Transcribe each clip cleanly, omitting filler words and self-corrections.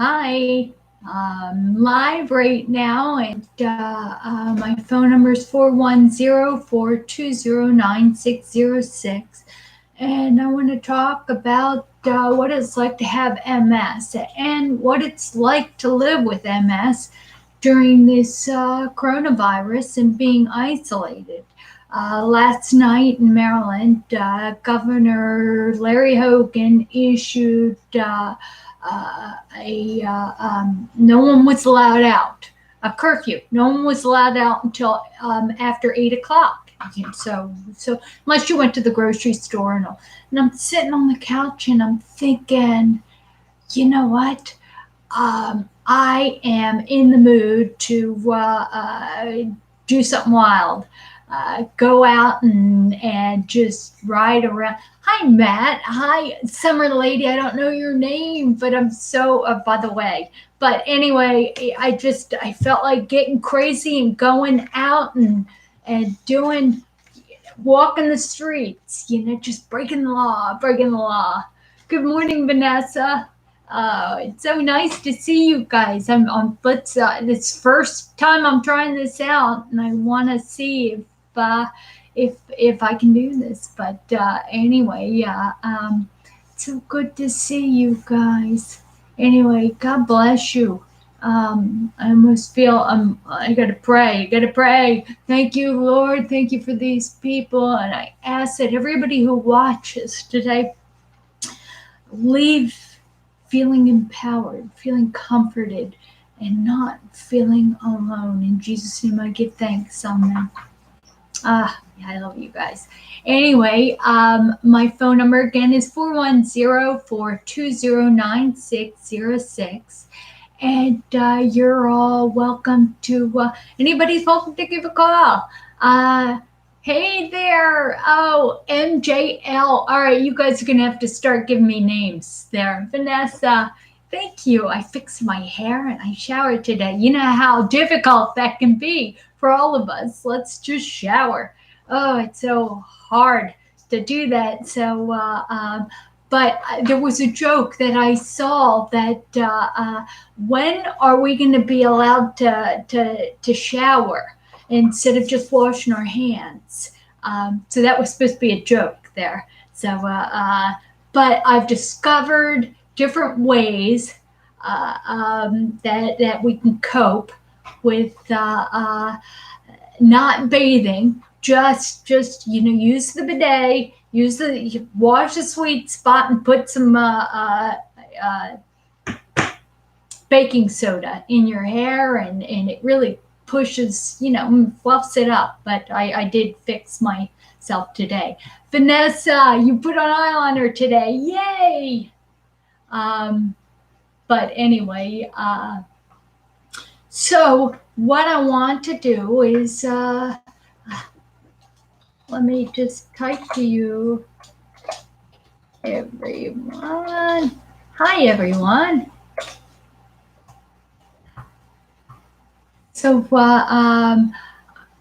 Hi, live right now, and my phone number is 410-420-9606. And I want to talk about what it's like to have MS and what it's like to live with MS during this coronavirus and being isolated. Last night in Maryland, Governor Larry Hogan issued no one was allowed out, a curfew. No one was allowed out until after 8 o'clock. So unless you went to the grocery store and I'm sitting on the couch and I'm thinking, you know what? I am in the mood to do something wild. Go out and just ride around. Hi, Matt. Hi, Summer Lady. I don't know your name, but I'm so, by the way. But anyway, I felt like getting crazy and going out and doing, walking the streets, just breaking the law. Good morning, Vanessa. It's so nice to see you guys. I'm on this first time I'm trying this out, and I want to see uh, if I can do this. But anyway, yeah, it's so good to see you guys. Anyway, God bless you. I almost feel I gotta pray. I gotta pray. Thank you, Lord. Thank you for these people, and I ask that everybody who watches today leave feeling empowered, feeling comforted, and not feeling alone. In Jesus' name, I give thanks. Amen. Yeah, I love you guys. Anyway, my phone number again is 410-420-9606. And you're all welcome to, anybody's welcome to give a call. Hey there. Oh, MJL. All right, you guys are going to have to start giving me names there. Vanessa, thank you. I fixed my hair and I showered today. You know how difficult that can be for all of us. Let's just shower. Oh, it's so hard to do that. But there was a joke that I saw that when are we going to be allowed to shower instead of just washing our hands? So that was supposed to be a joke there. But I've discovered different ways that we can cope with not bathing. Just use the bidet, wash the sweet spot, and put some baking soda in your hair, and it really pushes, fluffs it up. But I did fix myself today. Vanessa, you put on eyeliner today. Yay! But anyway, so what I want to do is, let me just type to you, everyone. Hi, everyone. So what I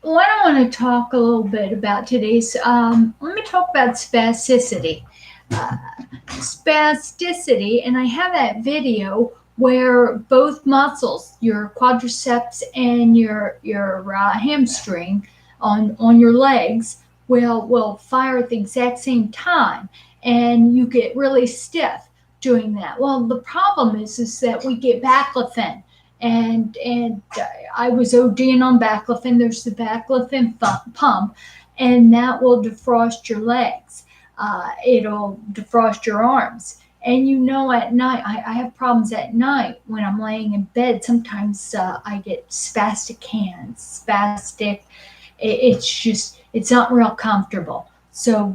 want to talk a little bit about today's, let me talk about spasticity. Spasticity, and I have that video where both muscles, your quadriceps and your hamstring on your legs, will fire at the exact same time, and you get really stiff doing that. Well, the problem is that we get baclofen, and I was ODing on baclofen. There's the baclofen pump, and that will defrost your legs. It'll defrost your arms. And at night, I have problems at night when I'm laying in bed. Sometimes I get spastic hands, spastic. It's not real comfortable. So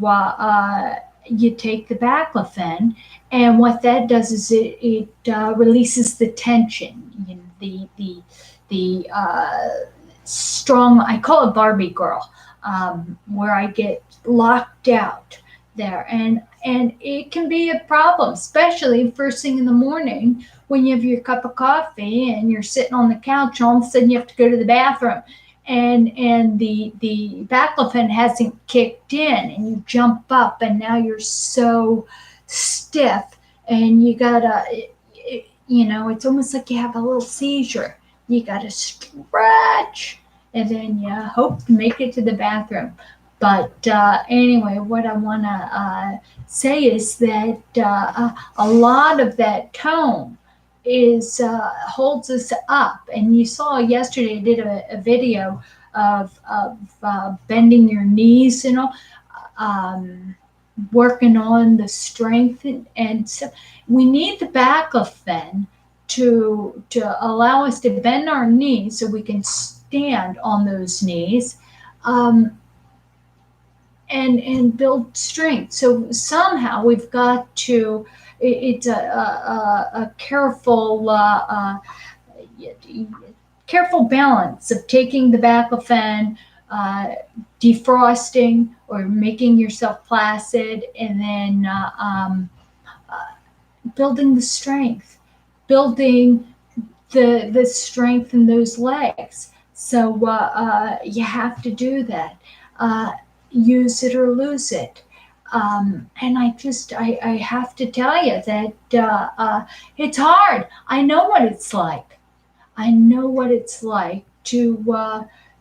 you take the baclofen, and what that does is it releases the tension, the strong. I call it Barbie girl, where I get locked out there, and it can be a problem, especially first thing in the morning when you have your cup of coffee and you're sitting on the couch. All of a sudden, you have to go to the bathroom, and the baclofen hasn't kicked in, and you jump up, and now you're so stiff, and you gotta. it's almost like you have a little seizure. You got to stretch, and then you hope to make it to the bathroom. But anyway, what I want to say is that a lot of that tone is holds us up. And you saw yesterday, I did a video of bending your knees, um, working on the strength, and so we need the baclofen to allow us to bend our knees so we can stand on those knees, um, and build strength. So somehow we've got to. It's a careful careful balance of taking the baclofen, uh, defrosting or making yourself placid, and then building the strength, building the strength in those legs. So you have to do that. Uh, Use it or lose it. And I have to tell you that it's hard. I know what it's like. I know what it's like to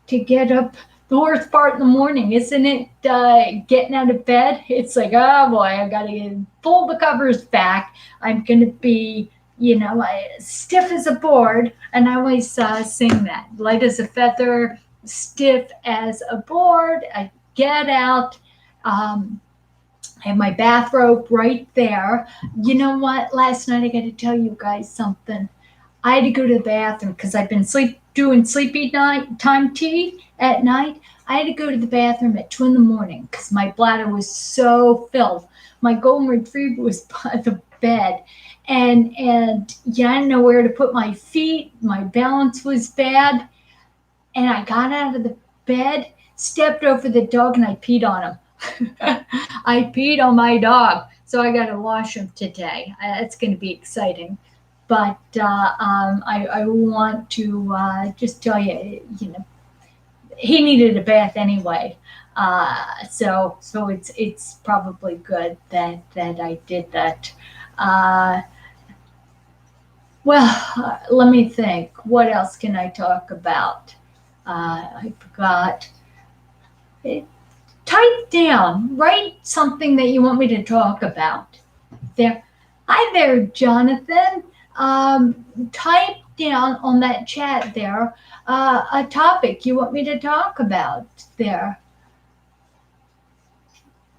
get up. The worst part in the morning, isn't it? Getting out of bed. It's like, oh boy, I gotta pull the covers back. I'm gonna be, stiff as a board. And I always sing that, light as a feather, stiff as a board. I get out. I have my bathrobe right there. You know what? Last night I got to tell you guys something. I had to go to the bathroom because I've been doing sleepy night time tea at night. I had to go to the bathroom at 2 in the morning because my bladder was so filled. My golden retriever was by the bed, and yeah, I didn't know where to put my feet. My balance was bad, and I got out of the bed, stepped over the dog, and I peed on him. I peed on my dog, so I got to wash him today. It's going to be exciting. But I want to just tell you, he needed a bath anyway. So it's probably good that I did that. Uh, Let me think. What else can I talk about? I forgot. Type down. Write something that you want me to talk about. There. Hi there, Jonathan. Type down on that chat there a topic you want me to talk about there.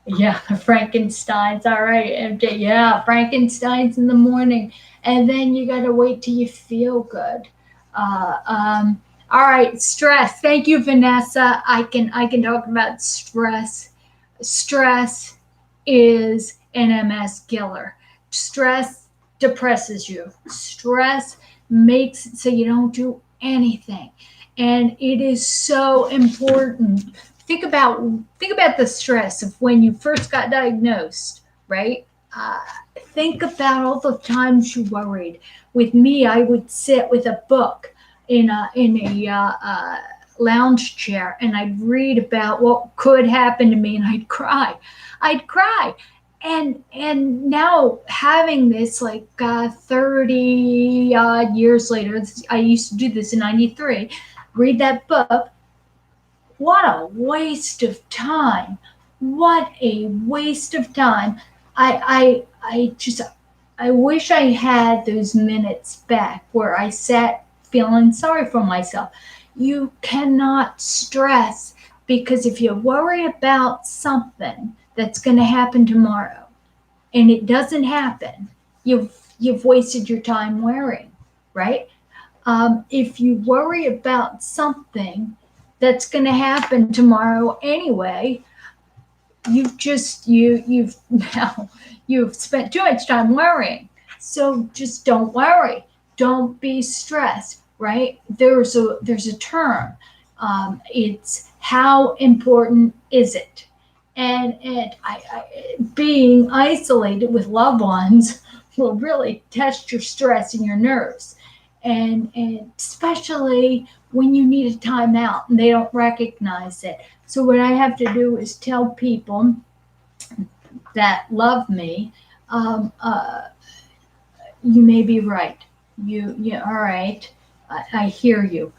Yeah, Frankenstein's all right. Yeah, Frankenstein's in the morning, and then you got to wait till you feel good. All right, stress. Thank you, Vanessa. I can talk about stress. Stress is an MS killer. Stress depresses you. Stress makes it so you don't do anything, and it is so important. Think about the stress of when you first got diagnosed, right? Uh, think about all the times you worried. With me, I would sit with a book in a lounge chair, and I'd read about what could happen to me, and I'd cry. I'd cry. And now having this, like 30 odd years later, I used to do this in 93, read that book. What a waste of time. What a waste of time. I wish I had those minutes back where I sat feeling sorry for myself. You cannot stress, because if you worry about something that's going to happen tomorrow and it doesn't happen, you've wasted your time worrying, right? If you worry about something that's going to happen tomorrow anyway, you've now you've spent too much time worrying. So just don't worry. Don't be stressed, right? There's a term. It's how important is it? And being isolated with loved ones will really test your stress and your nerves, and especially when you need a timeout and they don't recognize it. So what I have to do is tell people that love me, um, uh, you may be right. Yeah, all right. I hear you.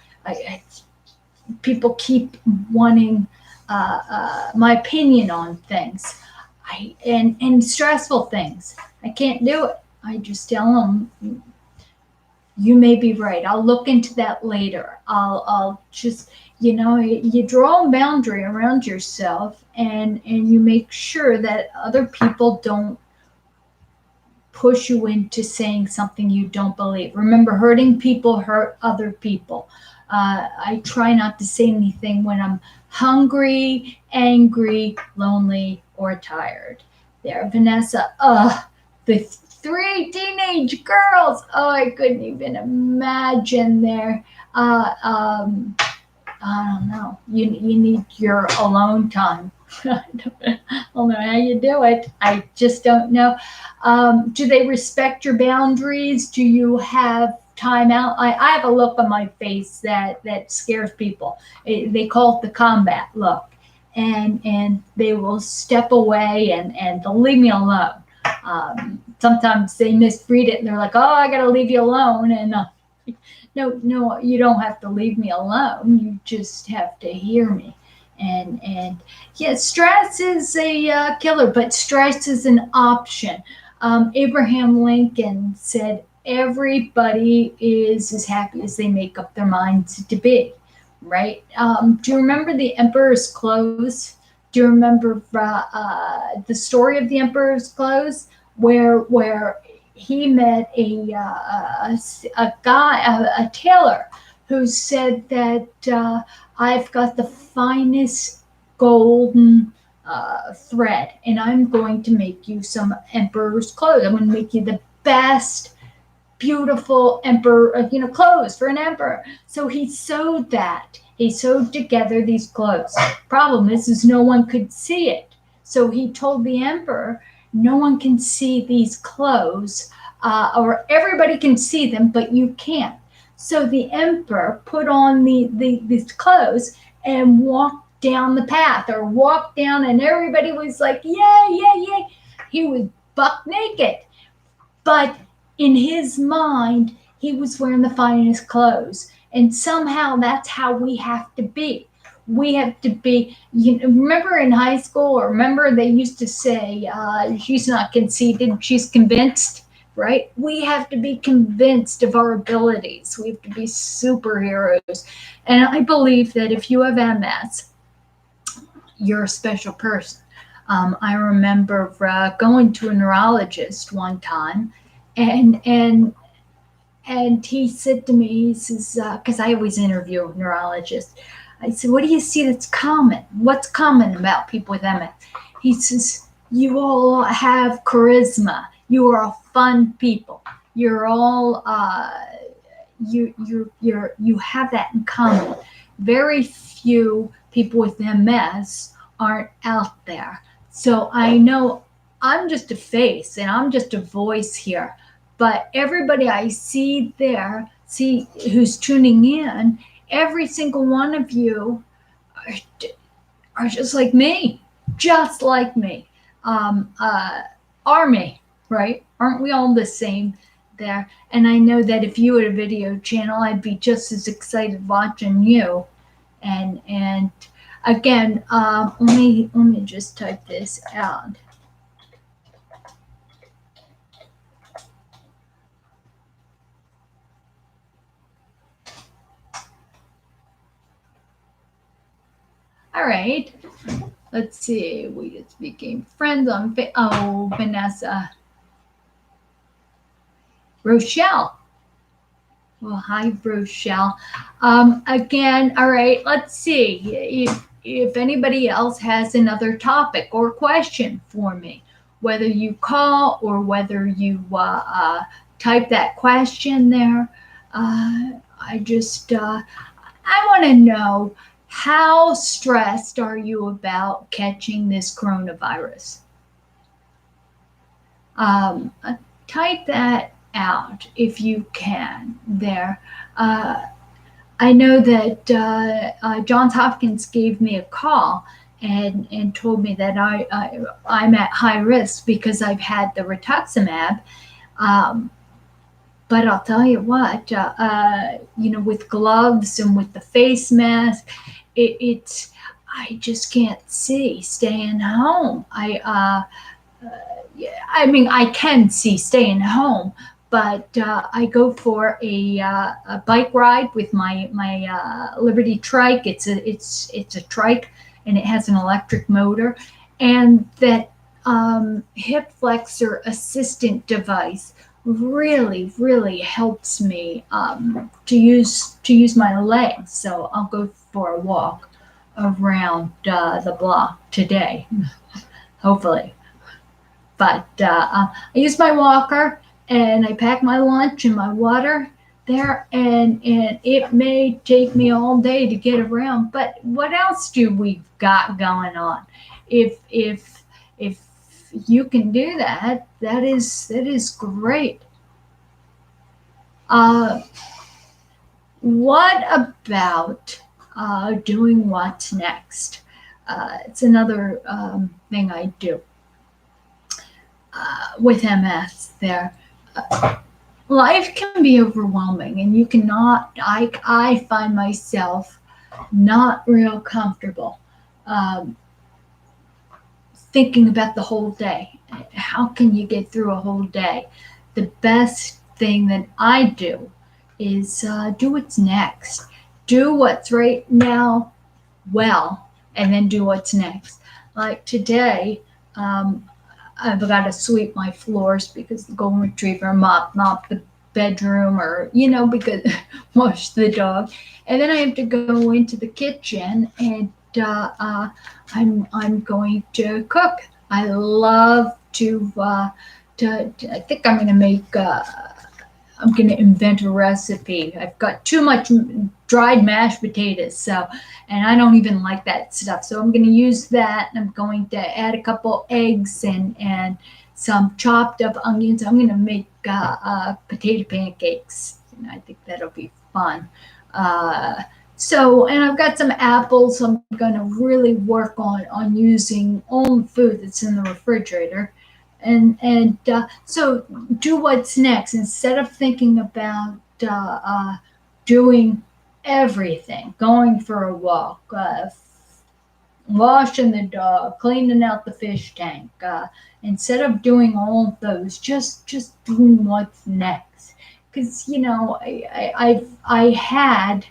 People keep wanting my opinion on things. And stressful things. I can't do it. I just tell them, you may be right. I'll look into that later. I'll just, you draw a boundary around yourself, and you make sure that other people don't push you into saying something you don't believe. Remember, hurting people hurt other people. I try not to say anything when I'm hungry, angry, lonely, or tired. There, Vanessa. The three teenage girls. Oh, I couldn't even imagine their. I don't know. You need your alone time. I don't know how you do it. I just don't know. Do they respect your boundaries? Do you have time out? I have a look on my face that scares people. They call it the combat look, and they will step away and they'll leave me alone. Sometimes they misread it and they're like, "Oh, I got to leave you alone," and no, no, you don't have to leave me alone. You just have to hear me. And yeah, stress is a killer, but stress is an option. Abraham Lincoln said, "Everybody is as happy as they make up their minds to be." Right? Do you remember the Emperor's Clothes? Do you remember the story of the Emperor's Clothes, where he met a guy, a tailor, who said that I've got the finest golden thread, and I'm going to make you some emperor's clothes. I'm going to make you the best beautiful emperor, clothes for an emperor. So he sewed that. He sewed together these clothes. Problem is no one could see it. So he told the emperor, no one can see these clothes, or everybody can see them, but you can't. So the emperor put on these clothes and walked down the path, or walked down, and everybody was like, yay, yay, yay. He was buck naked. But in his mind, he was wearing the finest clothes. And somehow that's how we have to be. We have to be, remember in high school, or remember they used to say, she's not conceited, she's convinced, right? We have to be convinced of our abilities. We have to be superheroes. And I believe that if you have MS, you're a special person. I remember going to a neurologist one time, and he said to me, he says, because I always interview neurologists, I said, "What do you see that's common? What's common about people with MS?" He says, "You all have charisma. You are all fun people. You're all you have that in common. Very few people with MS aren't out there. So I know I'm just a face and I'm just a voice here, but everybody I see there, see who's tuning in, every single one of you are, are just like me, just like me. Um, uh, are me, right? Aren't we all the same there? And I know that if you had a video channel, I'd be just as excited watching you. And again, let me just type this out. All right. Let's see. We just became friends on Vanessa. Rochelle. Well, hi, Rochelle. Again, all right. Let's see if anybody else has another topic or question for me. Whether you call or whether you type that question there. I want to know, how stressed are you about catching this coronavirus? Um, Type that out if you can there. I know that Johns Hopkins gave me a call and told me that I'm at high risk because I've had the rituximab. Um, But I'll tell you what, with gloves and with the face mask, it's I just can't see staying home. I mean, I can see staying home, but I go for a bike ride with my Liberty trike. It's a trike, and it has an electric motor, and that hip flexor assistant device really helps me to use my legs. So I'll go for a walk around the block today, hopefully. But I use my walker and I pack my lunch and my water there, and it may take me all day to get around. But what else do we got going on? If you can do that, that is great. Uh, what about doing what's next? It's another thing I do with MS there. Life can be overwhelming, and you cannot, I find myself not real comfortable um, thinking about the whole day. How can you get through a whole day? The best thing that I do is do what's next. Do what's right now well, and then do what's next. Like today, I've got to sweep my floors because the golden retriever mop the bedroom, or because wash the dog, and then I have to go into the kitchen, and I'm going to cook. I love to I think I'm going to make. I'm going to invent a recipe. I've got too much dried mashed potatoes, and I don't even like that stuff. So I'm going to use that, and I'm going to add a couple eggs and some chopped up onions. I'm going to make potato pancakes, and I think that'll be fun. And I've got some apples. So I'm going to really work on using only food that's in the refrigerator. So do what's next instead of thinking about doing everything, going for a walk, washing the dog, cleaning out the fish tank. Instead of doing all of those, just doing what's next. Because I had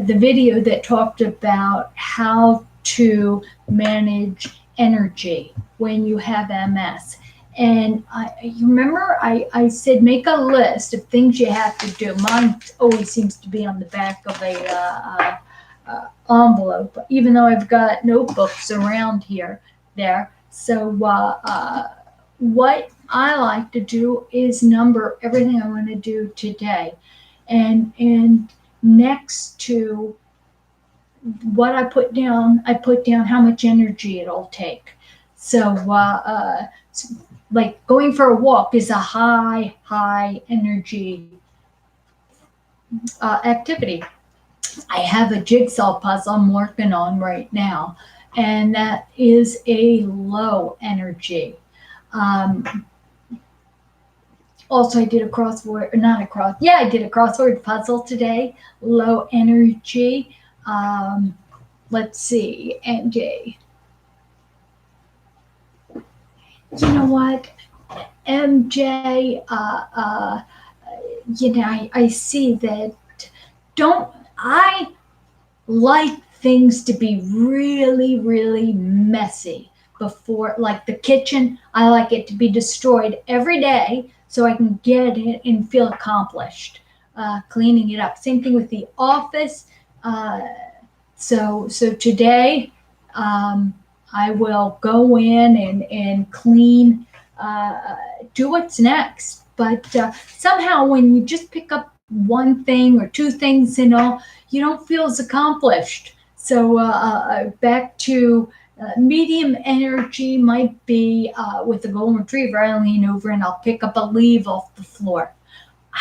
the video that talked about how to manage energy when you have MS. And you remember I said make a list of things you have to do. Mine always seems to be on the back of a envelope, even though I've got notebooks around there. So what I like to do is number everything I want to do today, and next to what I put down how much energy it'll take. So, like going for a walk is a high energy activity. I have a jigsaw puzzle I'm working on right now, and that is a low energy. Also, I did a crossword, not a cross. Yeah, I did a crossword puzzle today. Low energy. Let's see, MJ. You know what, MJ? I see that. Don't I like things to be really messy before, like the kitchen? I like it to be destroyed every day so I can get it and feel accomplished cleaning it up. Same thing with the office. So today I will go in and clean, do what's next. But somehow when you just pick up one thing or two things and all, you don't feel as accomplished. So back to medium energy might be with the golden retriever. I lean over and I'll pick up a leaf off the floor.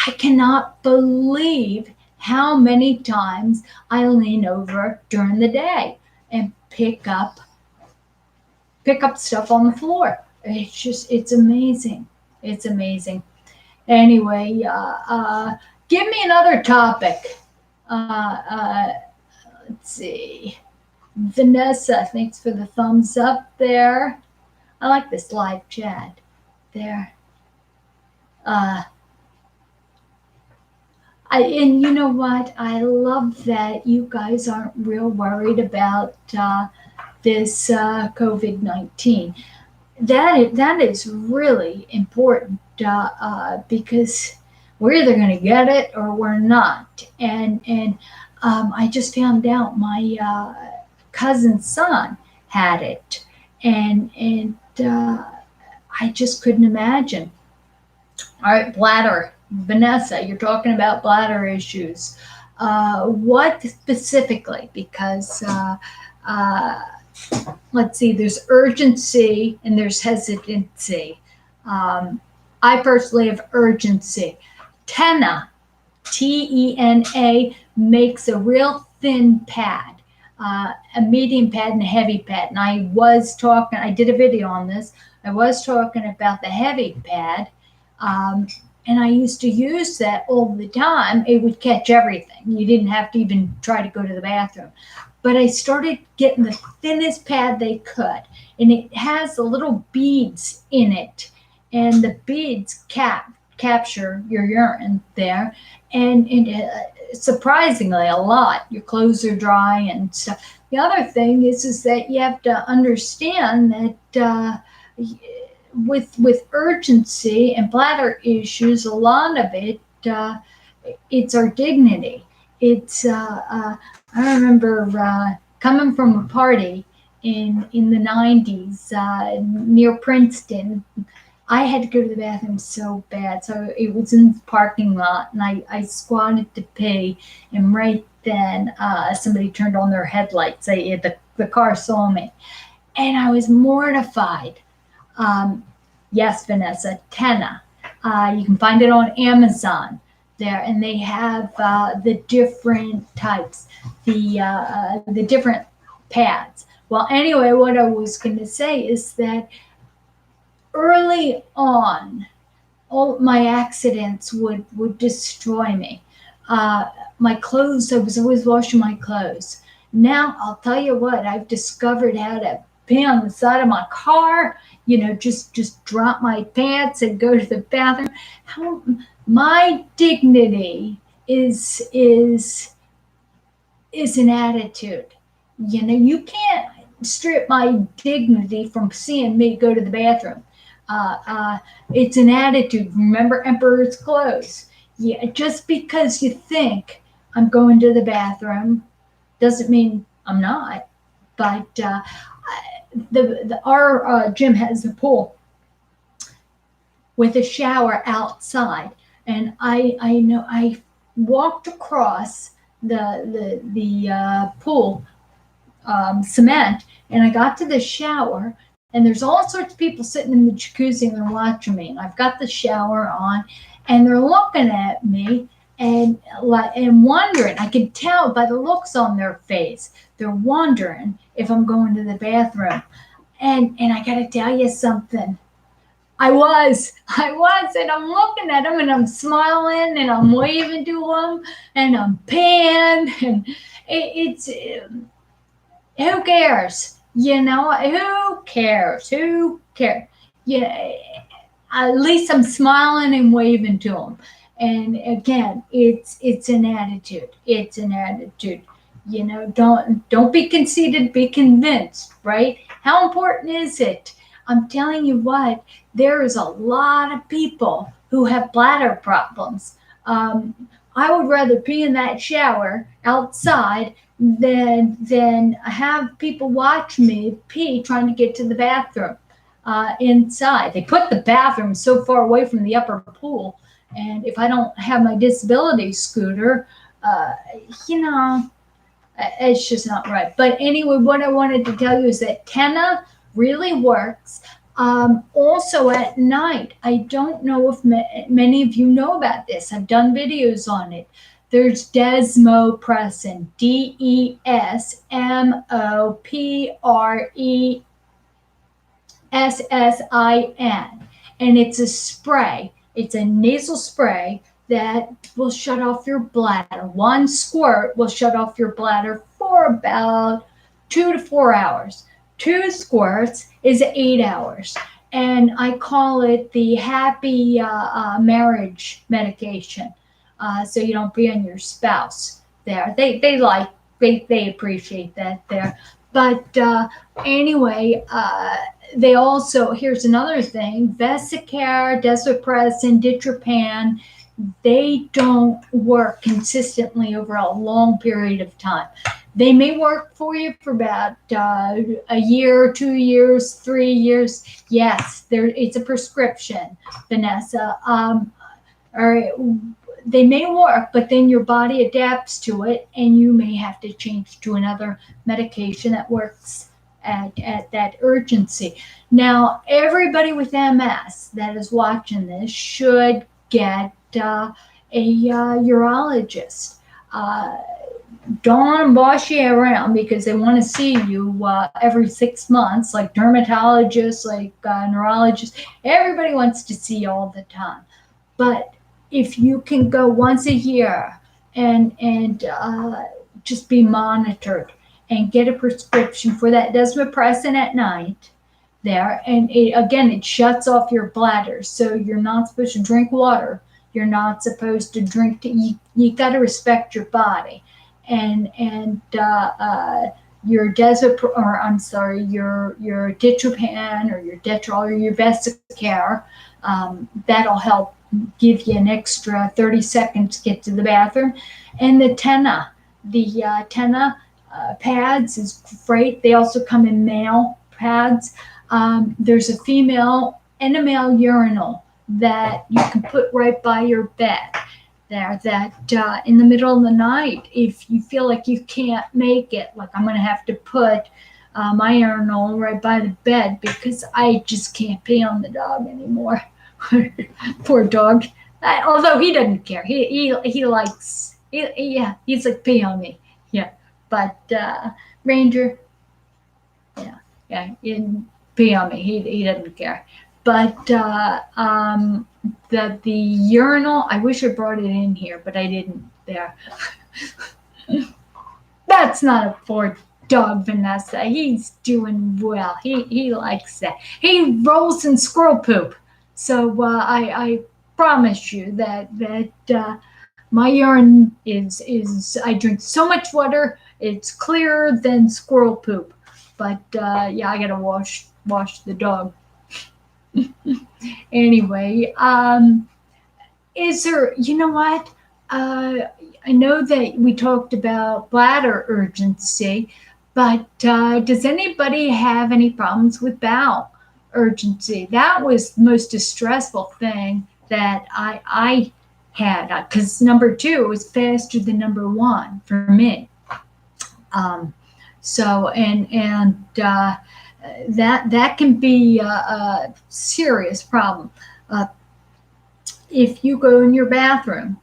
I cannot believe how many times I lean over during the day and pick up stuff on the floor. It's amazing. It's amazing. Anyway, give me another topic. Uh, uh, let's see. Vanessa, thanks for the thumbs up there. I like this live chat there. Uh, and you know what? I love that you guys aren't real worried about this COVID-19. That is really important because we're either going to get it or we're not. And I just found out my cousin's son had it, and I just couldn't imagine. All right, bladder. Vanessa, you're talking about bladder issues. What specifically? Because uh, let's see, there's urgency and there's hesitancy. Um, I personally have urgency. TENA, TENA, makes a real thin pad, a medium pad and a heavy pad. And I did a video on this. I was talking about the heavy pad. Um, and I used to use that all the time. It would catch everything. You didn't have to even try to go to the bathroom. But I started getting the thinnest pad they could. And it has the little beads in it. And the beads capture your urine there. And surprisingly, a lot. Your clothes are dry and stuff. The other thing is that you have to understand that with urgency and bladder issues, a lot of it it's our dignity. It's I remember coming from a party in the 90s near Princeton. I had to go to the bathroom so bad. So it was in the parking lot, and I squatted to pee. And right then, somebody turned on their headlights. The car saw me. And I was mortified. Yes, Vanessa, Tena. You can find it on Amazon there, and they have the different types, the different pads. Well, anyway, what I was going to say is that early on, all my accidents would destroy me. My clothes, I was always washing my clothes. Now, I'll tell you what, I've discovered how to pee on the side of my car, just drop my pants and go to the bathroom. How my dignity is an attitude. You can't strip my dignity from seeing me go to the bathroom. It's an attitude. Remember Emperor's Clothes. Yeah, just because you think I'm going to the bathroom doesn't mean I'm not. But our gym has a pool with a shower outside, and I know I walked across the pool cement, and I got to the shower, and there's all sorts of people sitting in the jacuzzi and they're watching me, and I've got the shower on, and they're looking at me and wondering. I could tell by the looks on their face, they're wondering if I'm going to the bathroom. And I got to tell you something. I was, and I'm looking at them, and I'm smiling, and I'm waving to them, and I'm paying, and it's who cares? Who cares? Who cares? Yeah, at least I'm smiling and waving to them. And again, it's an attitude. It's an attitude. Don't be conceited. Be convinced. Right? How important is it? I'm telling you what. There is a lot of people who have bladder problems. I would rather pee in that shower outside than have people watch me pee trying to get to the bathroom inside. They put the bathroom so far away from the upper pool, and if I don't have my disability scooter, it's just not right. But anyway, what I wanted to tell you is that Tena really works. Also at night, I don't know if many of you know about this. I've done videos on it. There's desmopressin, DESMOPRESSIN, and it's a spray It's a nasal spray that will shut off your bladder. One squirt will shut off your bladder for about 2 to 4 hours. Two squirts is 8 hours. And I call it the happy marriage medication. So you don't be on your spouse there. They appreciate that there. But anyway, they also, here's another thing, Vesicare, Desopressin, Ditropan, they don't work consistently over a long period of time. They may work for you for about a year, 2 years, 3 years. Yes, it's a prescription, Vanessa. Or they may work, but then your body adapts to it, and you may have to change to another medication that works at that urgency. Now, everybody with MS that is watching this should get a urologist. Don't boss you around because they want to see you every 6 months, like dermatologists, like neurologists. Everybody wants to see you all the time. But if you can go once a year and just be monitored and get a prescription for that desmopressin at night there, and it shuts off your bladder, so you're not supposed to drink water. You're not supposed to drink. You got to respect your body, and your your Ditropan or your Detrol or your Vesicare, that'll help give you an extra 30 seconds to get to the bathroom. And the Tenna pads is great. They also come in male pads. There's a female and a male urinal that you can put right by your bed there, that in the middle of the night, if you feel like you can't make it, like I'm going to have to put my urinal right by the bed because I just can't pee on the dog anymore. Poor dog. Although he doesn't care. He likes, he's like, pee on me. Yeah. But Ranger, pee on me. He doesn't care. But the urinal, I wish I brought it in here, but I didn't there. That's not a poor dog, Vanessa. He's doing well. He likes that. He rolls in squirrel poop. So I promise you that my urine is I drink so much water, it's clearer than squirrel poop. But I gotta wash the dog. Anyway, is there? You know what? I know that we talked about bladder urgency, but does anybody have any problems with bowel urgency? That was the most distressful thing that I had, because number 2 was faster than number 1 for me. So that can be a serious problem. If you go in your bathroom,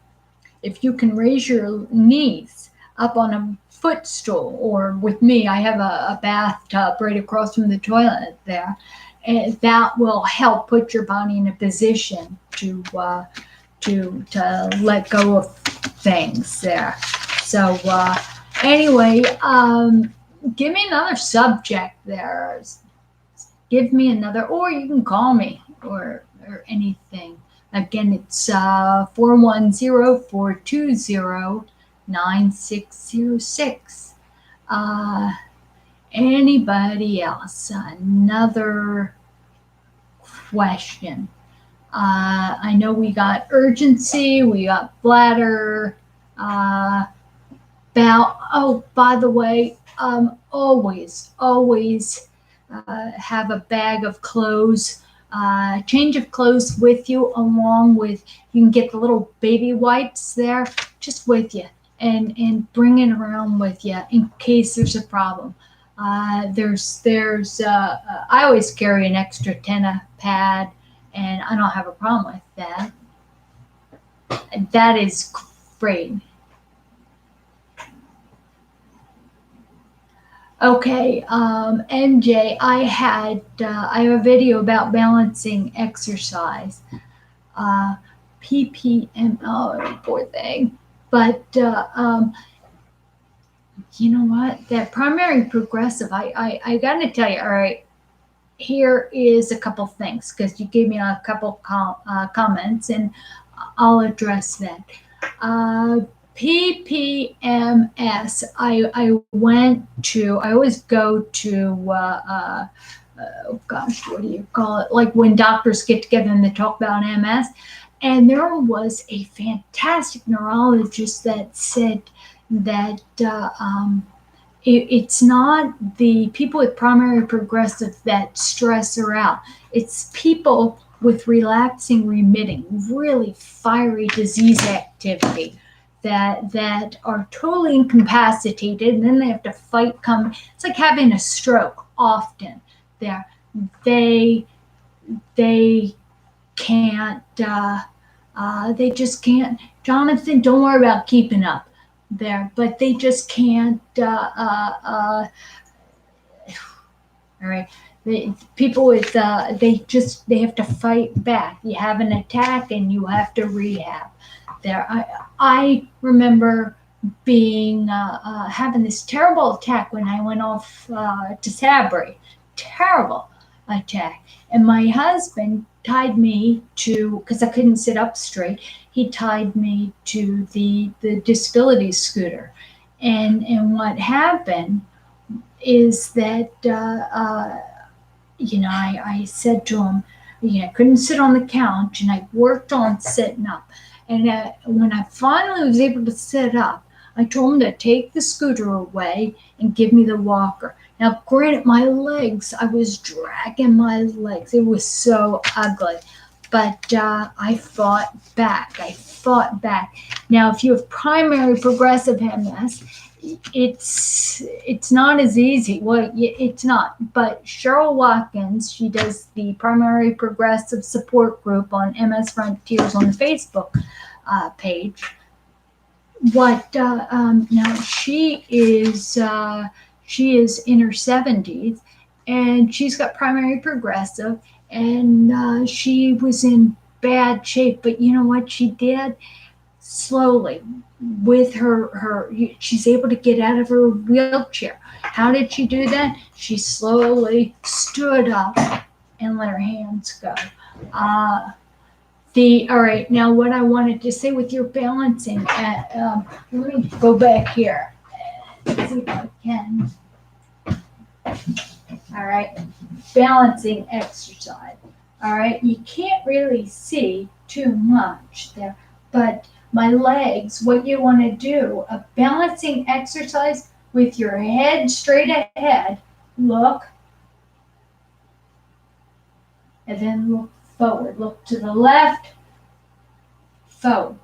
if you can raise your knees up on a footstool, or with me, I have a bathtub right across from the toilet there, and that will help put your body in a position to let go of things there. So anyway, give me another subject there. Give me another, or you can call me or anything. Again, it's 410-420-9606. Anybody else? Another question? I know we got urgency, we got bladder, bowel. Oh, by the way, always have a bag of clothes, change of clothes with you, along with, you can get the little baby wipes there, just with you, and bring it around with you in case there's a problem. I always carry an extra Tenna pad, and I don't have a problem with that. That is great. Okay, MJ, I have a video about balancing exercise. PPMO, poor thing. But you know what? That primary progressive, I got to tell you, all right, here is a couple things because you gave me a couple comments and I'll address that. PPMS, I went to, I always go to, oh gosh, what do you call it? Like when doctors get together and they talk about MS. And there was a fantastic neurologist that said that it's not the people with primary progressive that stress her out. It's people with relapsing remitting, really fiery disease activity that are totally incapacitated, and then they have to fight it's like having a stroke often. There they can't they just can't. Jonathan, don't worry about keeping up there, but they just can't all right. People with they have to fight back. You have an attack and you have to rehab. There, I remember being having this terrible attack when I went off to Sabri. Terrible attack, and my husband tied me to, because I couldn't sit up straight. He tied me to the disability scooter, and what happened is that I said to him, I couldn't sit on the couch, and I worked on sitting up. And when I finally was able to sit up, I told him to take the scooter away and give me the walker. Now, granted, my legs, I was dragging my legs. It was so ugly. But I fought back. Now, if you have primary progressive MS, it's not as easy. Well, it's not. But Cheryl Watkins, she does the primary progressive support group on MS Frontiers on the Facebook page. Now she is in her 70s, and she's got primary progressive, and she was in bad shape. But you know what she did? Slowly, with she's able to get out of her wheelchair. How did she do that? She slowly stood up and let her hands go. All right, now what I wanted to say with your balancing, let me go back here. Let's see if I can. All right, balancing exercise. All right, you can't really see too much there, but my legs, what you want to do, a balancing exercise with your head straight ahead, look, and then look forward. Look to the left, forward.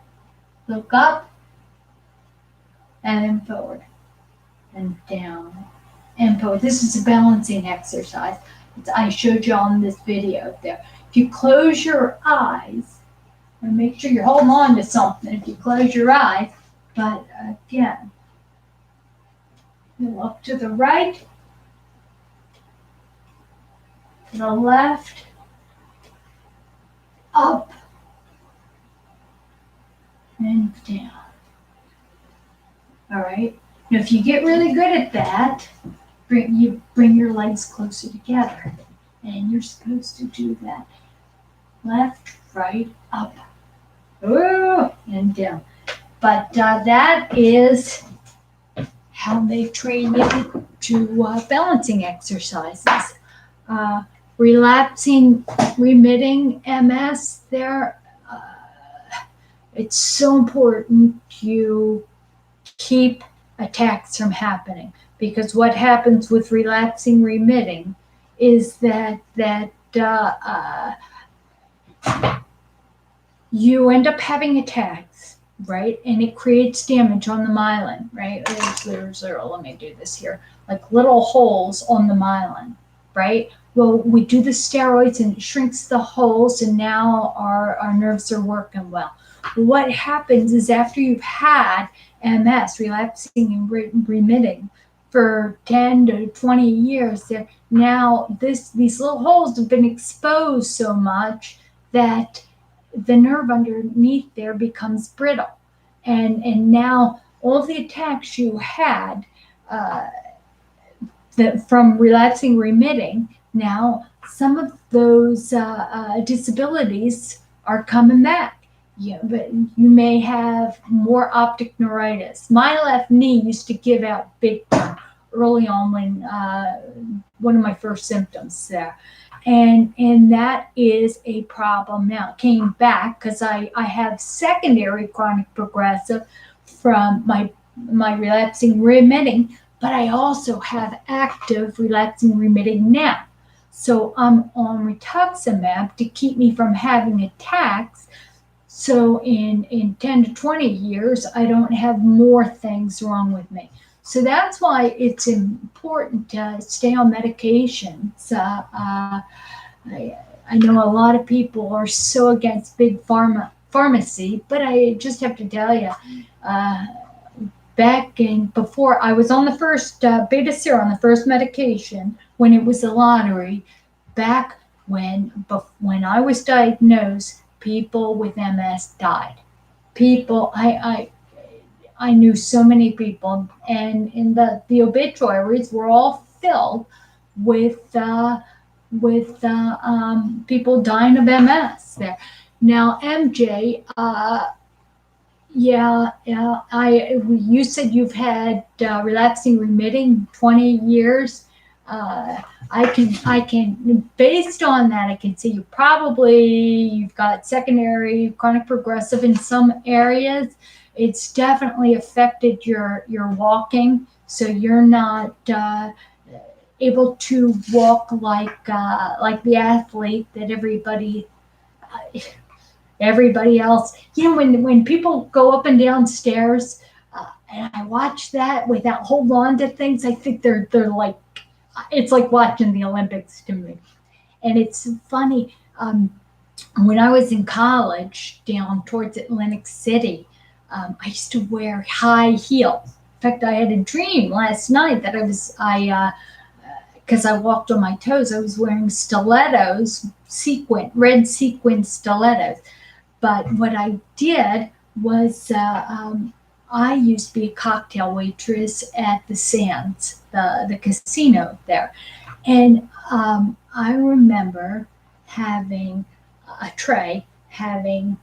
Look up, and then forward, and down, and forward. This is a balancing exercise. I showed you on this video there. If you close your eyes, and make sure you're holding on to something if you close your eyes, but again, you look to the right, to the left, up, and down. All right. Now, if you get really good at that, bring your legs closer together, and you're supposed to do that. Left, right, up, and down. But that is how they train you to balancing exercises. Relapsing, remitting MS, it's so important you keep attacks from happening, because what happens with relapsing, remitting is that you end up having attacks, right? And it creates damage on the myelin, right? Let me do this here. Like little holes on the myelin, right? Well, we do the steroids and it shrinks the holes, and now our nerves are working well. What happens is after you've had MS, relapsing and remitting, for 10 to 20 years, now these little holes have been exposed so much that the nerve underneath there becomes brittle, and now all the attacks you had uh, from relaxing remitting, now some of those disabilities are coming back. Yeah, but you may have more optic neuritis. My left knee used to give out big time early on when one of my first symptoms there, and that is a problem now. It came back because I have secondary chronic progressive from my relapsing remitting, but I also have active relapsing remitting now. So I'm on rituximab to keep me from having attacks. So in 10 to 20 years, I don't have more things wrong with me. So that's why it's important to stay on medications. I know a lot of people are so against big pharmacy, but I just have to tell you, uh, back in before I was on the first beta serum, on the first medication when it was a lottery, back when I was diagnosed, people with MS died. People, I knew so many people, and in the obituaries were all filled with people dying of MS. There now, MJ. Yeah. You said you've had relapsing remitting 20 years. Uh, based on that, I can see you've got secondary chronic progressive in some areas. It's definitely affected your walking, so you're not able to walk like the athlete that everybody else. When people go up and down stairs, and I watch that without hold on to things, I think they're like, it's like watching the Olympics to me. And it's funny. When I was in college down towards Atlantic City, I used to wear high heels. In fact, I had a dream last night that because I walked on my toes, I was wearing stilettos, red sequin stilettos. But what I did was I used to be a cocktail waitress at the Sands, the casino there. And I remember having a tray, having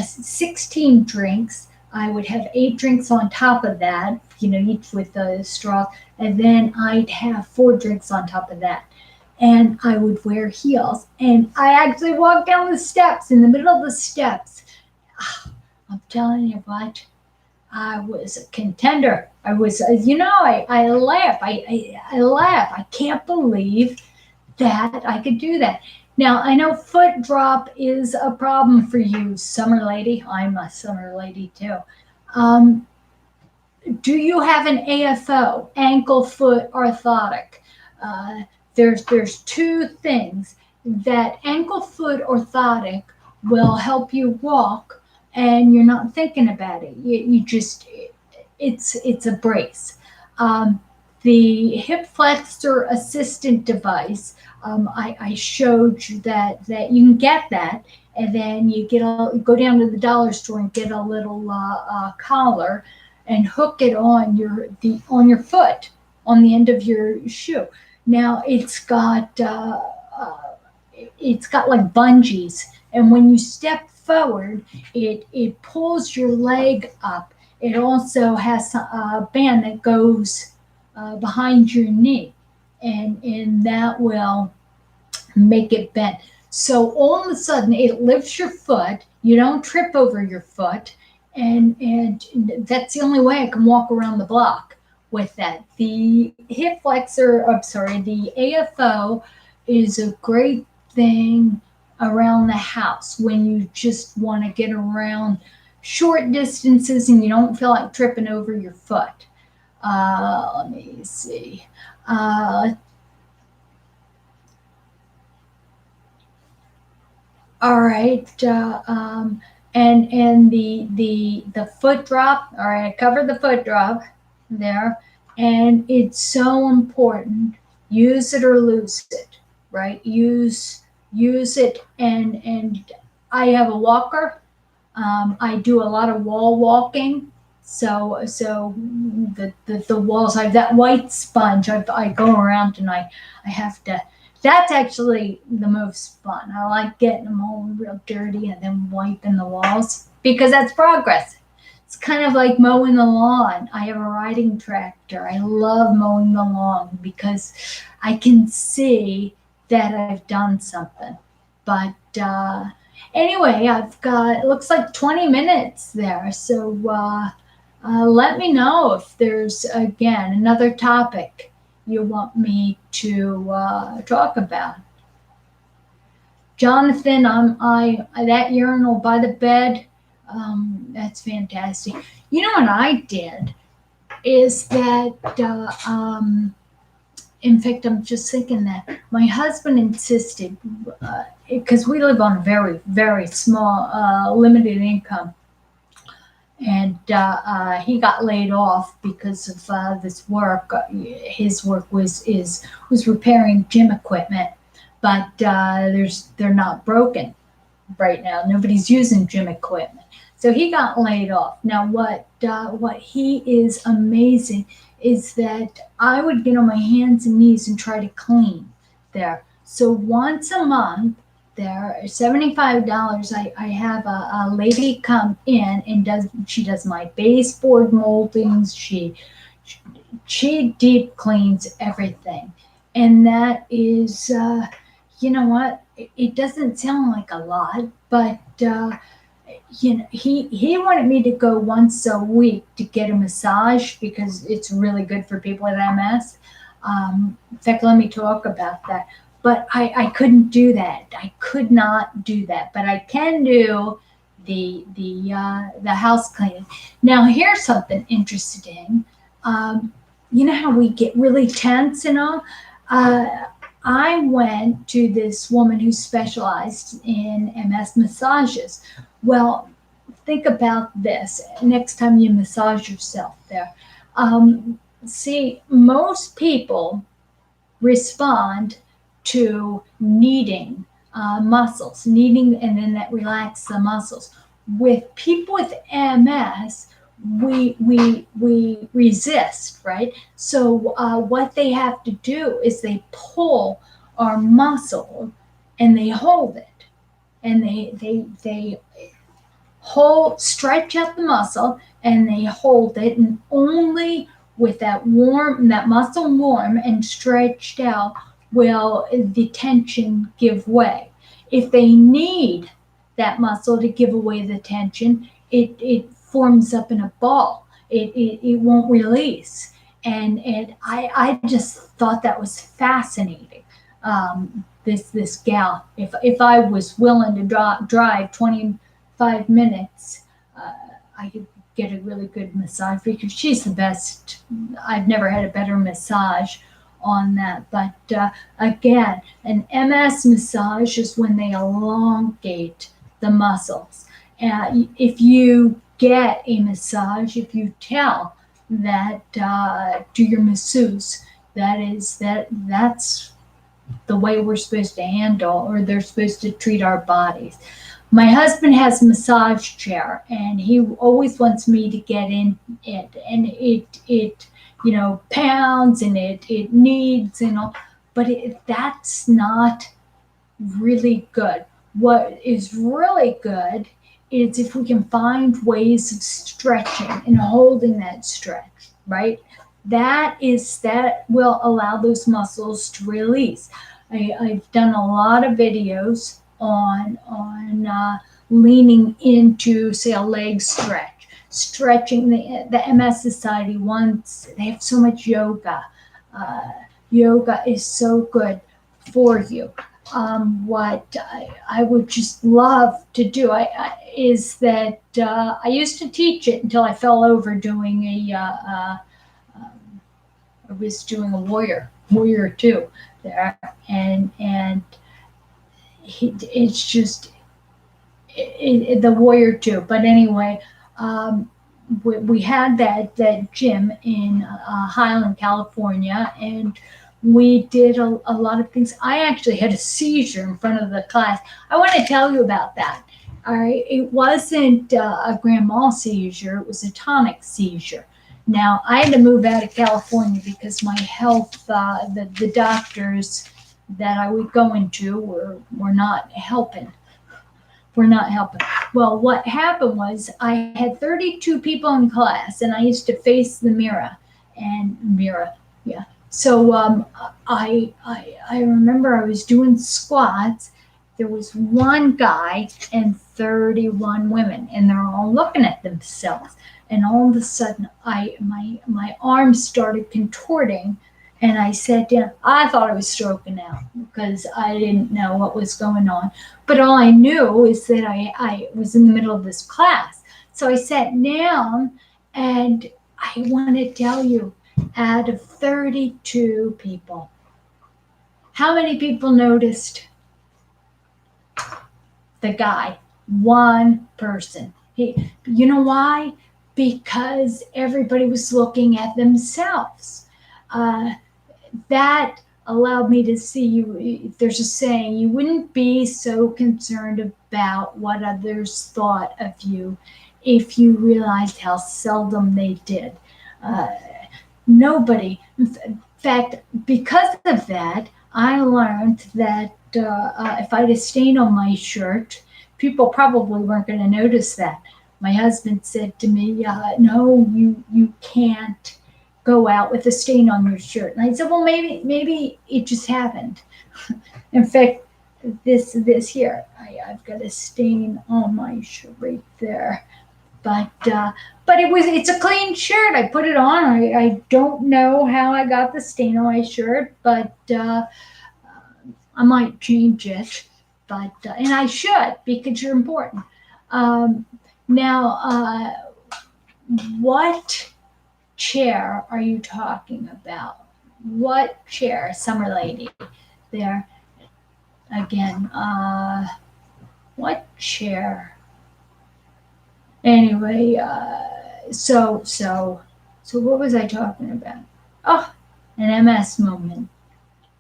16 drinks. I would have 8 drinks on top of that, each with a straw. And then I'd have 4 drinks on top of that, and I would wear heels. And I actually walked down the steps, in the middle of the steps. I'm telling you what, I was a contender. I was, I laugh. I laugh. I can't believe that I could do that. Now, I know foot drop is a problem for you, summer lady. I'm a summer lady too. Um, do you have an AFO, ankle foot orthotic? Uh, there's two things that ankle foot orthotic will help you walk, and you're not thinking about it. You just it's a brace. The hip flexor assistant device. I showed you that you can get that, and then you go down to the dollar store and get a little collar and hook it on your foot, on the end of your shoe. Now it's got like bungees, and when you step forward, it pulls your leg up. It also has a band that goes behind your knee, and that will make it bend. So all of a sudden, it lifts your foot. You don't trip over your foot, and that's the only way I can walk around the block with that. The hip flexor, I'm sorry, the AFO is a great thing around the house when you just want to get around short distances and you don't feel like tripping over your foot. Let me see. All right. And the foot drop. All right, I covered the foot drop there, and it's so important. Use it or lose it, right? Use it, and I have a walker. I do a lot of wall walking. So the walls, I have that white sponge. I go around and I have to. That's actually the most fun. I like getting them all real dirty and then wiping the walls because that's progress. It's kind of like mowing the lawn. I have a riding tractor. I love mowing the lawn because I can see that I've done something. But anyway, I've got, it looks like 20 minutes there. So let me know if there's, again, another topic you want me to talk about. Jonathan, that urinal by the bed, that's fantastic. You know what I did is that, in fact, I'm just thinking that my husband insisted, because we live on a very, very small, limited income, and he got laid off because of this work. His work was repairing gym equipment, but they're not broken right now. Nobody's using gym equipment, so he got laid off. Now, what he is amazing is that I would get on my hands and knees and try to clean there. So once a month, there $75. I have a lady come in and she does my baseboard moldings. She deep cleans everything, and that is you know what? It doesn't sound like a lot, but he wanted me to go once a week to get a massage because it's really good for people with MS. In fact, let me talk about that. But I couldn't do that. I could not do that. But I can do the house cleaning. Now, here's something interesting. You know how we get really tense and all? I went to this woman who specialized in MS massages. Well, think about this next time you massage yourself there. See, most people respond to kneading muscles, and then that relaxes the muscles. With people with MS, we resist, right? So what they have to do is they pull our muscle and they hold it, and they hold, stretch out the muscle, and they hold it, and only with that muscle warm and stretched out will the tension give way. If they need that muscle to give away the tension, it forms up in a ball. It won't release. And I just thought that was fascinating. This gal, if I was willing to drive 25 minutes, I could get a really good massage because she's the best. I've never had a better massage on that. But again, an MS massage is when they elongate the muscles. If you get a massage, if you tell that to your masseuse, that's the way we're supposed to handle, or they're supposed to treat our bodies. My husband has a massage chair, and he always wants me to get in it, and it pounds and it needs and all, but that's not really good. What is really good is if we can find ways of stretching and holding that stretch, right? That will allow those muscles to release. I've done a lot of videos on leaning into, say, a leg stretch, stretching. The MS Society wants, they have so much yoga. Yoga is so good for you. What I would just love to do is that I used to teach it until I fell over doing I was doing a warrior two there, and it's just the warrior two. But anyway, we had that gym in Highland, California, and we did a lot of things. I actually had a seizure in front of the class. I want to tell you about that. All right, it wasn't a grand mal seizure, it was a tonic seizure. Now, I had to move out of California because my health, the doctors that I would go into were not helping. Were not helping. Well, what happened was I had 32 people in class, and I used to face the mirror, yeah. So I remember I was doing squats. There was one guy and 31 women, and they're all looking at themselves. And all of a sudden, my arms started contorting, and I sat down. I thought I was stroking out because I didn't know what was going on. But all I knew is that I was in the middle of this class. So I sat down, and I want to tell you, out of 32 people, how many people noticed the guy? One person. You know why? Because everybody was looking at themselves. That allowed me to see you. There's a saying, you wouldn't be so concerned about what others thought of you if you realized how seldom they did. Uh, Nobody. In fact, because of that, I learned that if I had a stain on my shirt, people probably weren't going to notice that. My husband said to me, "No, you can't go out with a stain on your shirt." And I said, "Well, maybe it just happened." In fact, this here, I've got a stain on my shirt right there. But it's a clean shirt. I put it on. I don't know how I got the stain on my shirt, but I might change it. But and I should, because you're important. Um, Now, what chair are you talking about? What chair, Summer Lady? There again. What chair? Anyway, so what was I talking about? Oh, an MS moment.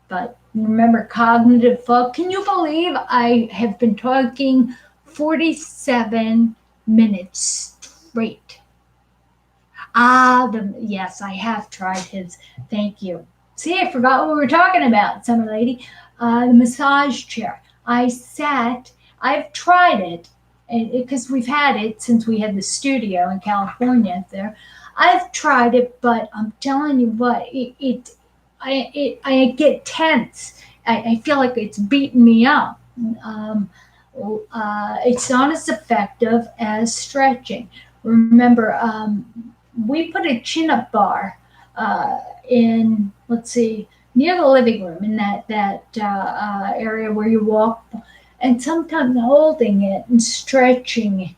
But remember, cognitive fog. Can you believe I have been talking 47 minutes straight? Yes, I have tried his. Thank you. See, I forgot what we were talking about, Summer Lady. The massage chair. I've tried it, because we've had it since we had the studio in California there. I've tried it, but I'm telling you what, I get tense. I feel like it's beating me up. Um, it's not as effective as stretching. Remember, we put a chin-up bar in, let's see, near the living room, in that area where you walk, and sometimes holding it and stretching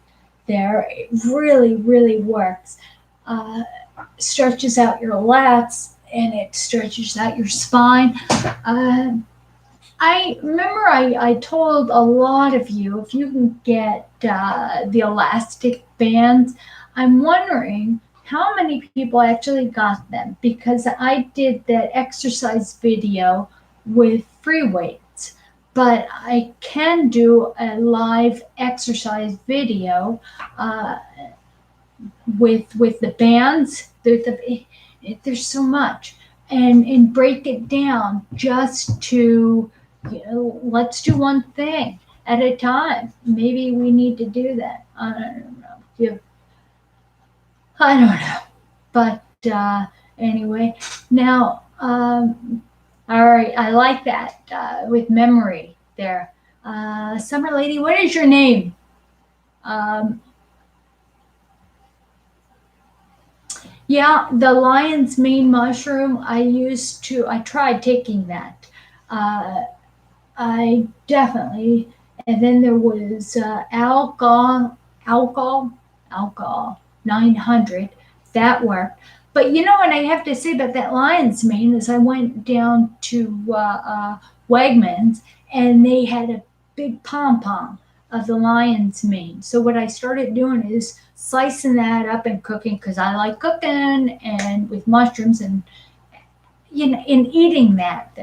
there, it really, really works. Uh, Stretches out your lats, and it stretches out your spine. I remember I told a lot of you, if you can get the elastic bands. I'm wondering how many people actually got them, because I did that exercise video with free weights, but I can do a live exercise video with the bands. There's so much, and break it down just to, let's do one thing at a time. Maybe we need to do that. I don't know. I don't know. But anyway, now, all right, I like that with memory there. Summer Lady, what is your name? Um, Yeah, the lion's mane mushroom. I tried taking that. Uh, I definitely, and then there was alcohol 900. That worked. But you know what I have to say about that lion's mane is I went down to Wegmans, and they had a big pom pom of the lion's mane. So what I started doing is slicing that up and cooking, because I like cooking and with mushrooms, and in eating that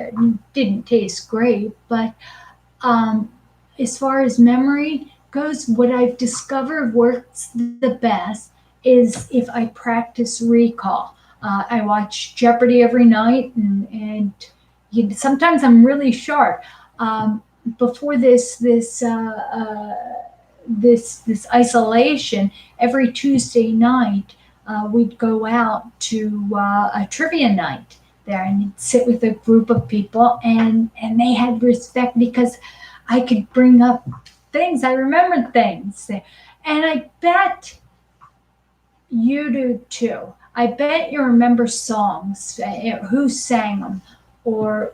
didn't taste great. But as far as memory, goes, what I've discovered works the best is if I practice recall. I watch Jeopardy every night, and sometimes I'm really sharp. Before this isolation, every Tuesday night, we'd go out to a trivia night there and sit with a group of people, and they had respect because I could bring up things. I remembered things, and I bet you do too. I bet you remember songs, who sang them, or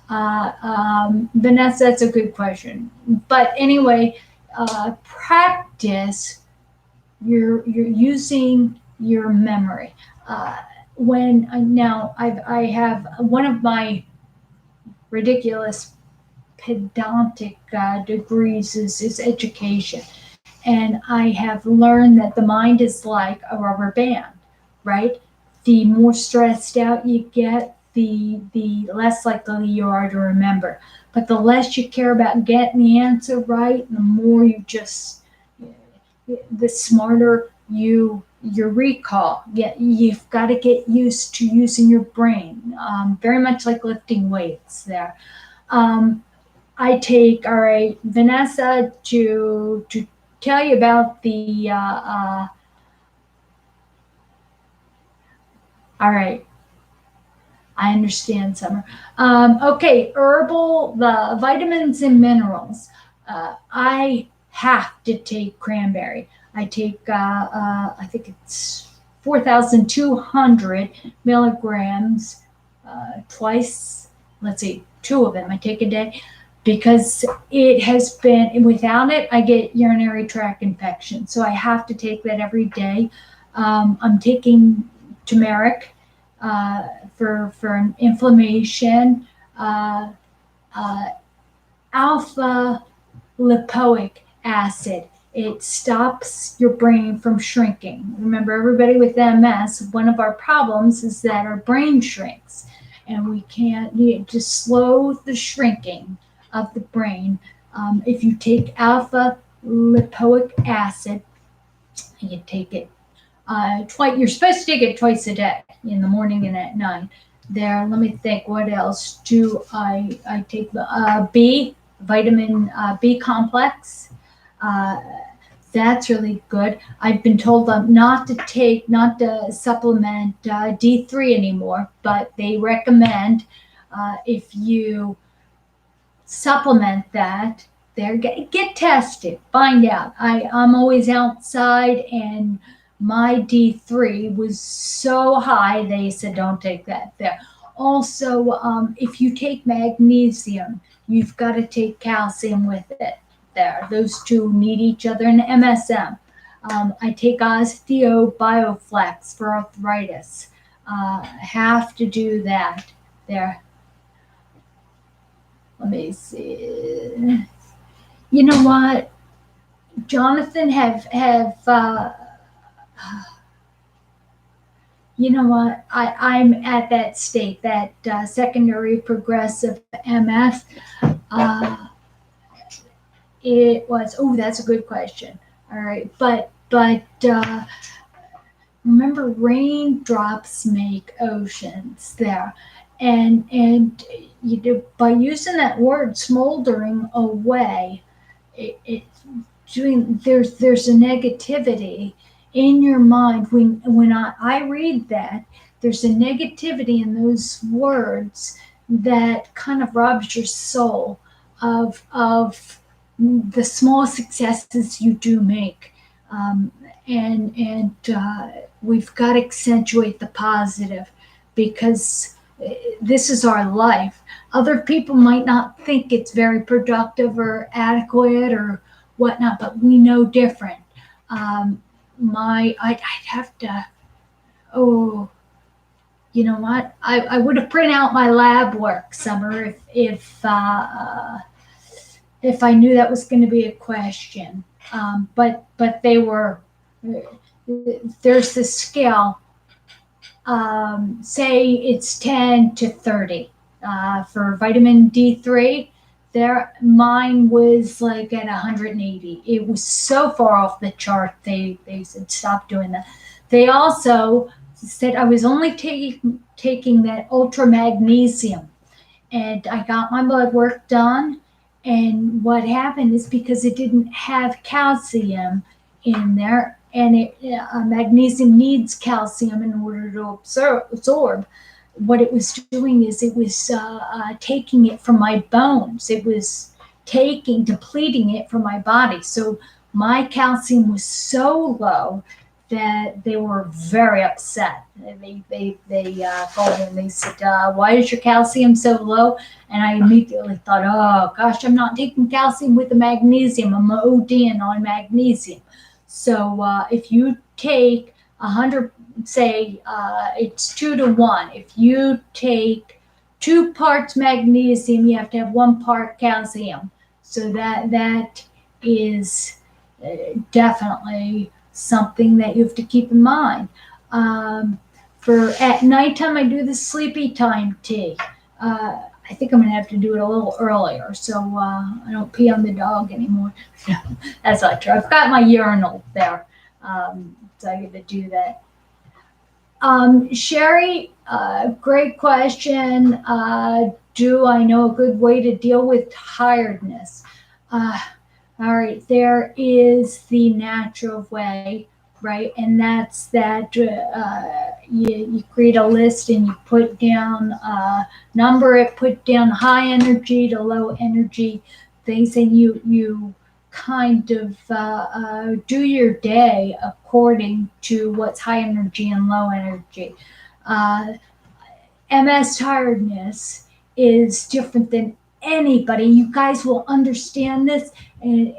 Vanessa. That's a good question. But anyway, practice. You're using your memory. When now I have one of my ridiculous pedantic degrees is education. And I have learned that the mind is like a rubber band, right? The more stressed out you get, the less likely you are to remember. But the less you care about getting the answer right, the more you just, the smarter your recall. Yeah, you've got to get used to using your brain. Very much like lifting weights there. Um, I take, all right, Vanessa, to tell you about the all right. I understand, Summer. Okay, herbal, the vitamins and minerals. I have to take cranberry. I take, I think it's 4,200 milligrams twice. Let's see, two of them I take a day because it has been, without it, I get urinary tract infection. So I have to take that every day. I'm taking turmeric for inflammation, uh, uh, alpha lipoic acid. It stops your brain from shrinking. Remember, everybody with MS, one of our problems is that our brain shrinks, and we can't, just slow the shrinking of the brain. If you take alpha lipoic acid, you take it twice. You're supposed to take it twice a day, in the morning and at night. There, let me think. What else do I take? The vitamin B complex. Uh, that's really good. I've been told not to supplement D3 anymore, but they recommend if you supplement that, there, get tested, find out. I'm always outside, and my D3 was so high they said don't take that there. Also, if you take magnesium, you've got to take calcium with it there. Those two need each other. And MSM, I take osteo bioflex for arthritis. Have to do that there. Let me see. You know what, Jonathan, have you know what? I'm at that state, that secondary progressive MS. Uh, it was. Oh, that's a good question. All right, but remember, raindrops make oceans there, and you do, by using that word smoldering away, it doing, there's a negativity in your mind when I read that. There's a negativity in those words that kind of robs your soul of the small successes you do make. um, and we've got to accentuate the positive, because this is our life. Other people might not think it's very productive or adequate or whatnot, but we know different. I'd have to. Oh, you know what? I would have printed out my lab work, Summer, if I knew that was going to be a question. But they were. There's this scale. Say it's 10 to 30 for vitamin D3. mine was like at 180. It was so far off the chart. They said stop doing that. They also said I was only taking that ultra magnesium, and I got my blood work done. And what happened is because it didn't have calcium in there, and magnesium needs calcium in order to absorb. What it was doing is it was taking it from my bones. It was depleting it from my body. So my calcium was so low that they were very upset. They called me and they said, "Why is your calcium so low?" And I immediately thought, "Oh gosh, I'm not taking calcium with the magnesium. I'm ODing on magnesium." So if you take 100, say it's 2 to 1. If you take 2 parts magnesium, you have to have 1 part calcium. So that is definitely something that you have to keep in mind. For at nighttime, I do the sleepy time tea. I think I'm gonna have to do it a little earlier, so I don't pee on the dog anymore. That's not true. I've got my urinal there, so I get to do that. Sherry, great question. Do I know a good way to deal with tiredness? All right, there is the natural way, right? And that's that you create a list and you put down, number it, put down high energy to low energy things, and you kind of do your day according to what's high energy and low energy. MS tiredness is different than anybody. You guys will understand this. And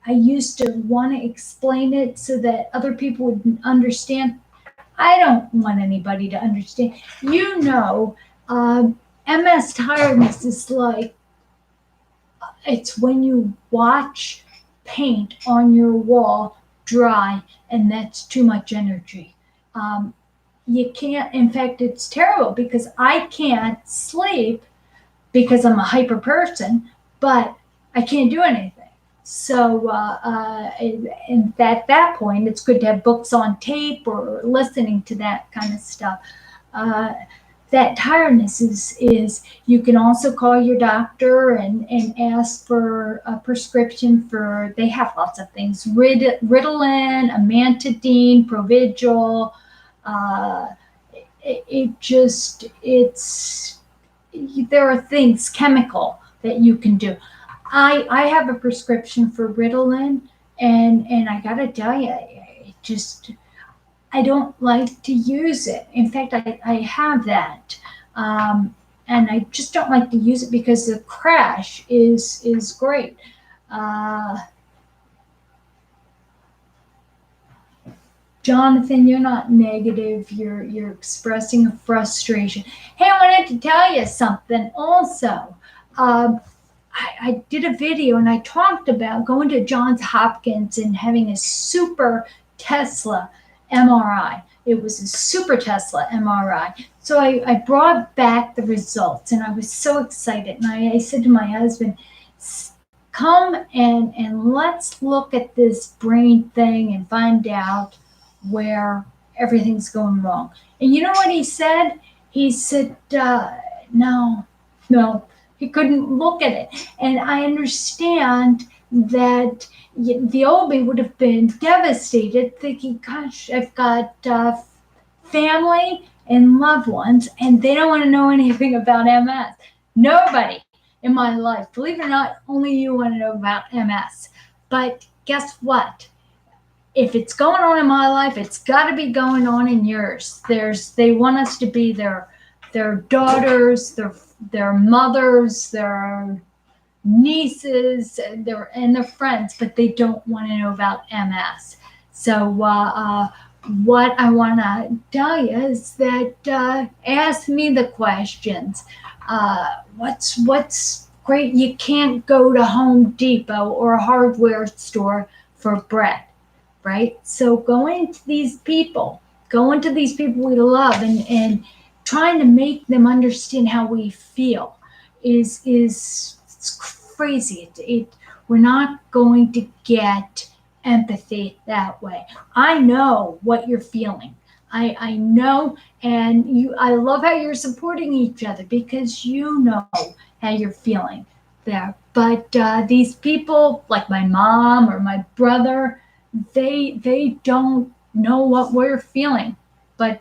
I used to want to explain it so that other people would understand. I don't want anybody to understand. MS tiredness is like, it's when you watch paint on your wall dry, and that's too much energy. You can't, in fact, it's terrible because I can't sleep because I'm a hyper person, but I can't do anything. So, and at that point, it's good to have books on tape or listening to that kind of stuff. That tiredness is you can also call your doctor and ask for a prescription for, they have lots of things, Ritalin, amantadine, Provigil. There are things, chemical, that you can do. I have a prescription for Ritalin, and I gotta tell you, I don't like to use it. In fact, I have that, and I just don't like to use it because the crash is great. Jonathan, you're not negative. You're expressing a frustration. Hey, I wanted to tell you something also. I did a video and I talked about going to Johns Hopkins and having a super Tesla MRI. It was a super Tesla MRI. So I brought back the results and I was so excited. And I said to my husband, come and let's look at this brain thing and find out where everything's going wrong. And you know what he said? He said, no, he couldn't look at it. And I understand that the old me would have been devastated, thinking, gosh, I've got family and loved ones, and they don't want to know anything about MS. Nobody in my life, believe it or not, only you want to know about MS. But guess what? If it's going on in my life, it's got to be going on in yours. They want us to be their daughters, their mothers, their nieces, and their friends, but they don't want to know about MS. So what I want to tell you is that ask me the questions. What's great? You can't go to Home Depot or a hardware store for bread, right? So going to these people we love and trying to make them understand how we feel is crazy. We're not going to get empathy that way. I know what you're feeling. I know, and I love how you're supporting each other because you know how you're feeling there. But these people, like my mom or my brother, they don't know what we're feeling. But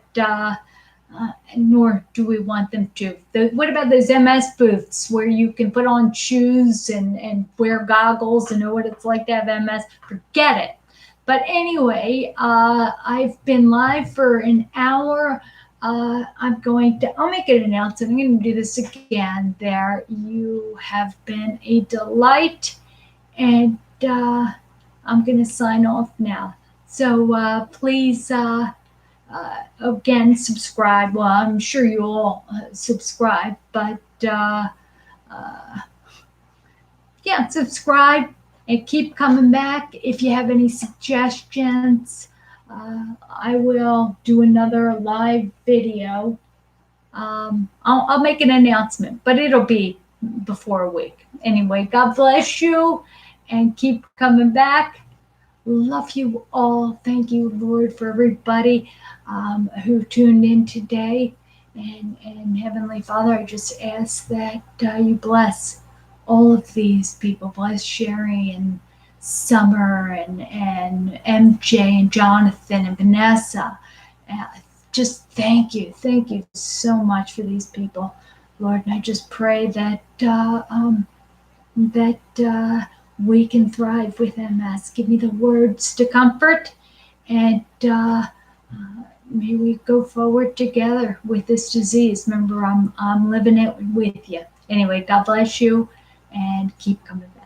nor do we want them to. What about those MS booths where you can put on shoes and wear goggles and know what it's like to have MS? Forget it. But anyway, I've been live for an hour. I'll make an announcement. I'm going to do this again there. You have been a delight, and I'm going to sign off now. So please, again, subscribe. Well, I'm sure you all subscribe, but yeah, subscribe and keep coming back. If you have any suggestions, I will do another live video. I'll make an announcement, but it'll be before a week. Anyway, God bless you and keep coming back. Love you all. Thank you, Lord, for everybody who tuned in today. And Heavenly Father, I just ask that you bless all of these people. Bless Sherry and Summer and MJ and Jonathan and Vanessa. Just thank you. Thank you so much for these people, Lord. And I just pray that we can thrive with MS. Give me the words to comfort, and may we go forward together with this disease. Remember, I'm living it with you. Anyway, God bless you, and keep coming back.